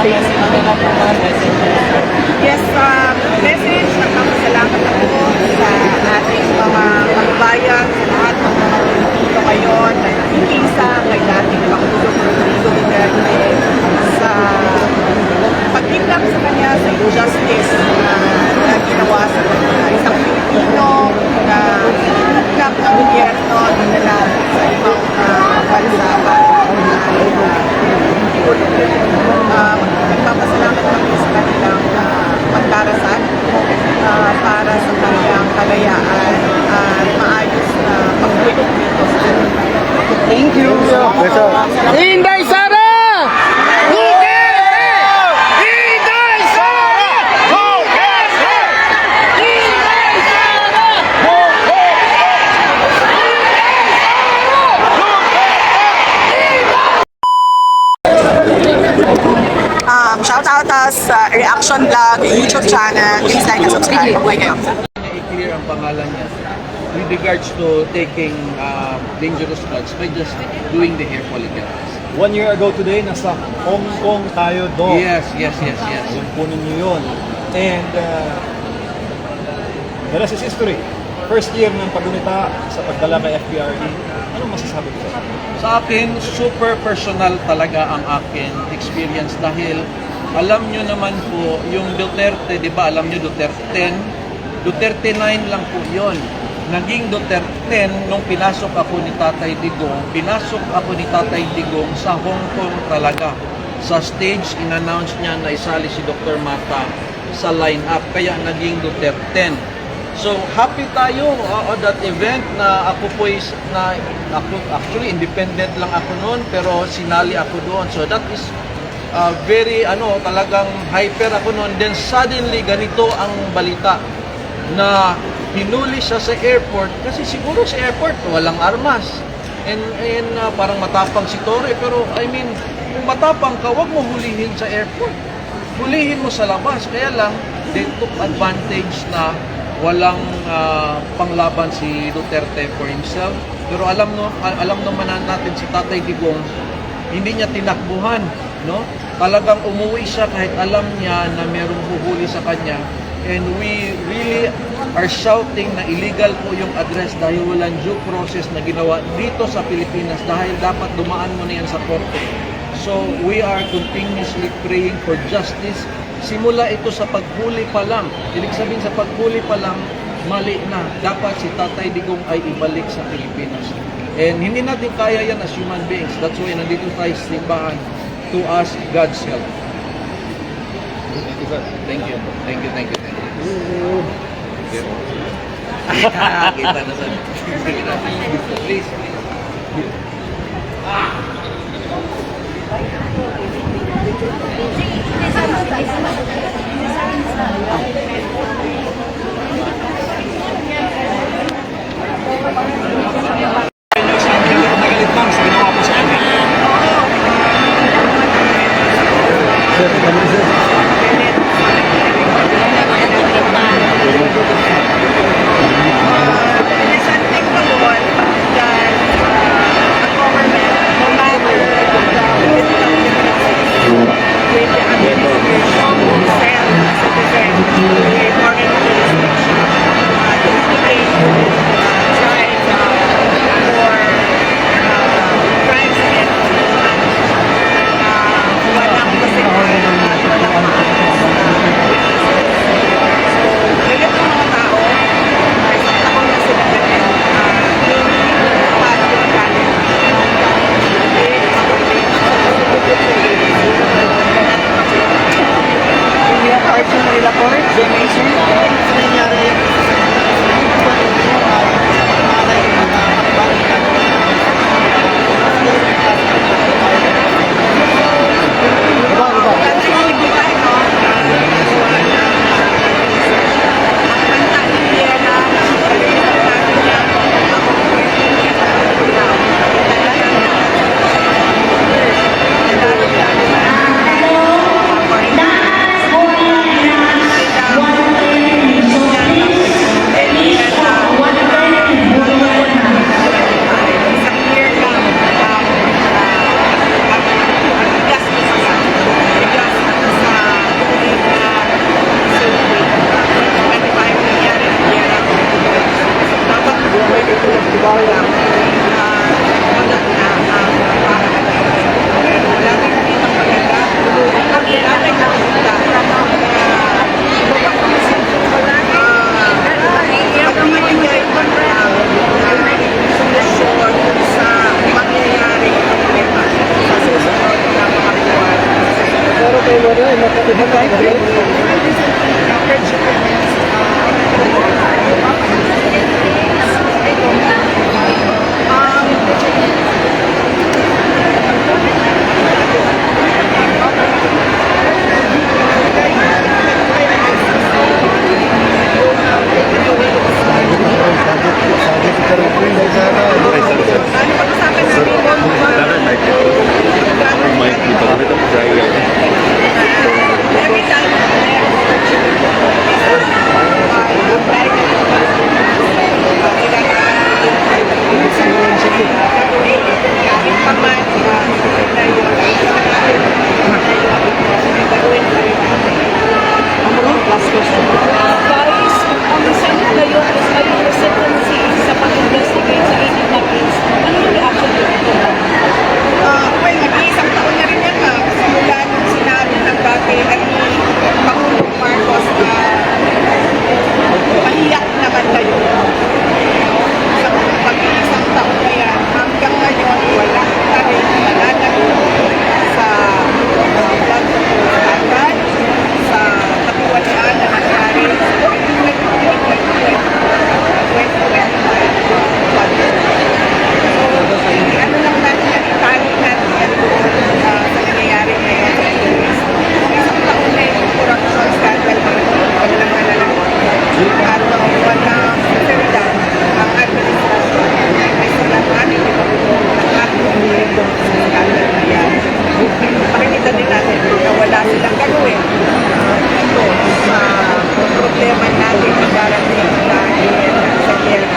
Yes, message, nagpapasalamat ako sa ating mga kababayan, sa lahat ng mga dito ngayon, na nakikisa kay dating Pangulong Rodrigo Duterte sa pagkidnap sa kanya sa injustice na ginawa sa isang Pilipino na kinidnap ng gobyerno dinala sa ibang bansa nagpapasalamat kami sa kanilang pagdarasal para sa kanilang kalayaan at maayos na pagbulog dito sa atin. Thank you. Inday Sara! Inday Sara! Inday Sara! Shout out sa Reaction Vlog YouTube channel. Please like and subscribe. Huwag kayo. I-clear ang pangalan niya with regards to taking dangerous drugs by just doing the hair follicle test. 1 year ago today, nasa Hong Kong tayo, Doc. Yes. Yung puno niyo yun. And the rest is history. First year ng paggunita sa pagdala kay FPRD. Anong masasabi ko? Sa akin, super personal talaga ang akin experience dahil alam nyo naman po, yung Duterte, di ba alam nyo Duterte 10, Duterte 9 lang po yon. Naging Duterte 10 nung pinasok ako ni Tatay Digong, sa Hong Kong talaga. Sa stage, in-announce niya na isali si Dr. Mata sa line-up, kaya naging Duterte 10. So, happy tayo that event na ako po actually independent lang ako noon, pero sinali ako doon. So, that is very talagang hyper ako noon. Then suddenly ganito ang balita na hinuli siya sa airport kasi siguro sa airport walang armas. And parang matapang si Torre, pero I mean, kung matapang ka, wag mo hulihin sa airport. Hulihin mo sa labas. Kaya lang they took advantage na walang panglaban si Duterte for himself. Pero alam naman natin si Tatay Digong, hindi niya tinakbuhan, no? Talagang umuwi siya kahit alam niya na merong huhuli sa kanya. And we really are shouting na illegal po yung address dahil walang due process na ginawa dito sa Pilipinas dahil dapat dumaan mo na yan sa korte. So we are continuously praying for justice. Simula ito sa paghuli pa lang. Ibig sabihin sa paghuli pa lang, mali na. Dapat si Tatay Digong ay ibalik sa Pilipinas. And hindi natin kaya yan as human beings. That's why nandito tayo sa simbahan to ask God's help. Thank you. Kita na sa please. Nagalit lang sa ginawa po sa kanya. There's something to one that a government, no matter the political differences with the administration, will send citizens to a foreign lang magat na ang pamahalaan. Pero wala tayong nakitang maganda. Ang wala tayong nakita magbibigay ng solusyon sa mangyayari problema sa susunod na mga buwan. Ano pag-usapan namin every time kahit pa man na yun gagawin pa rin natin. Vice, ang isang ngayon is may presidency sa pag-investigate sa 18 na case. Ano yung reaction niyo dito? Well, nag-iisang taon na rin yan simula nung sinabi ng dati ni Pangulong Marcos na mahiyak naman kayo. Sa pag-iisang taon na yan, hanggang ngayon, wala na rin nananagot sa blood scandal, sa katiwalaan na nangyari sa 2020. Ano lang natin yan, itali natin yan sa nangyayari ngayon sa Philippines. Isang taon na yung corruption scandal walang nalalagot. At walang sinceridad ang administrasyon ay silang aming ipagulong ng ating scandal na yan. Pakikita din natin na wala silang gagawin ito sa problema natin na darating dahil sa giyera.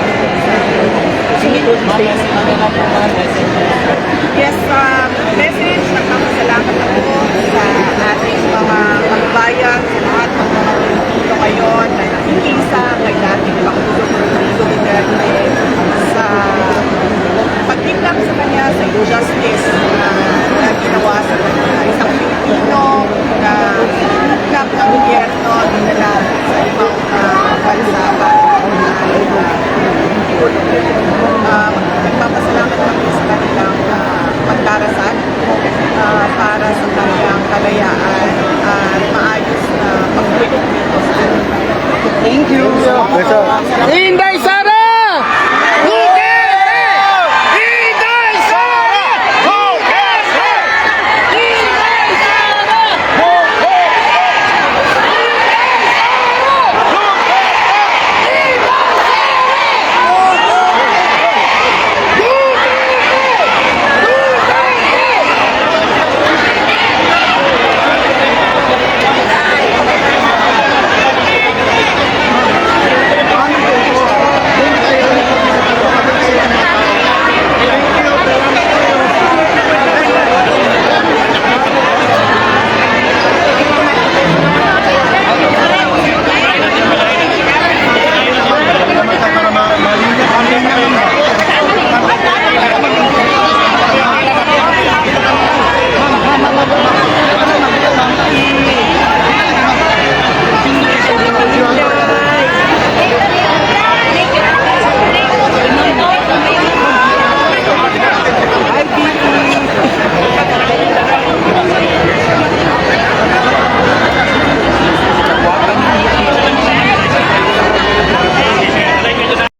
Yes, message, nagpapasalamat ako sa ating mga kababayan, sa lahat ng mga Pilipino ngayon na nakikisa kay dating Pangulong Rodrigo Duterte